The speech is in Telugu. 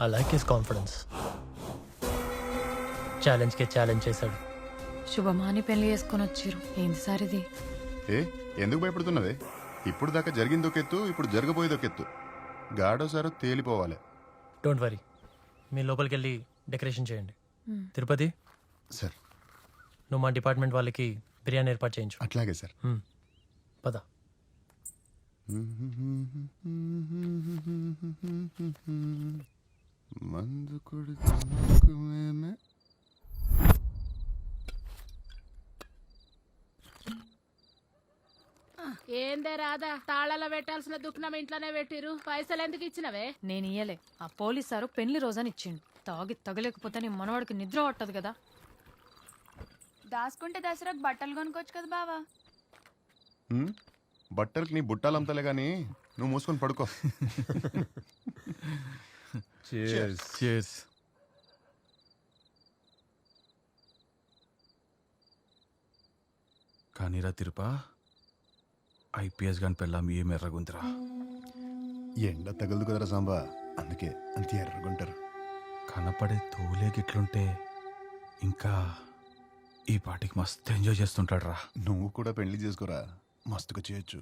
I like his confidence. ఛాలెంజ్కే ఛాలెంజ్ చేశాడు. శుభమాని పెళ్లి చేసుకొని వచ్చిర్రు. ఏంది సార్ ఇది? ఏ ఎందుకు భయపడుతున్నవే? ఇప్పుడు దాకా జరిగింది ఒక ఎత్తు, ఇప్పుడు జరగబోయేది ఒక ఎత్తు. గాడోసారో తేలిపోవాలి. డోంట్ వరీ, మీ లోపలికి వెళ్ళి డెకరేషన్ చేయండి. తిరుపతి, సార్ నువ్వు మా డిపార్ట్మెంట్ వాళ్ళకి బిర్యానీ ఏర్పాటు చేయించు. అట్లాగే సార్. పద. మందు కొడుకు మేమే. ఏందే రాదా, తాళాల పెట్టాల్సిన దుఃఖనం ఇంట్లోనే పెట్టిరు. పైసలు ఎందుకు ఇచ్చినవే? నేను ఇయ్యలే. ఆ పోలీస్ సారు పెళ్లి రోజని ఇచ్చిండు. తాగి తగలేకపోతే నీ మనవాడికి నిద్ర పట్టదు కదా. దాసుకుంటే దసరాకు బట్టలు కొనుక్కోవచ్చు కదా బావా. బట్టలకి నీ బుట్టాలంతలే గాని నువ్వు మూసుకొని పడుకో. Cheers. కానీరా తిరుపా, ఐపీఎస్ గాని పెళ్ళాం ఏం ఎర్రగుందిరా. ఎండ తగలదు కదరా సాంబా, అందుకే అంత ఎర్రగుంటారు. కనపడే తోలే గిట్లుంటే ఇంకా ఈ పాటికి మస్తు ఎంజాయ్ చేస్తుంటాడు రా. నువ్వు కూడా పెళ్లి చేసుకోరా, మస్తుగా చేయొచ్చు.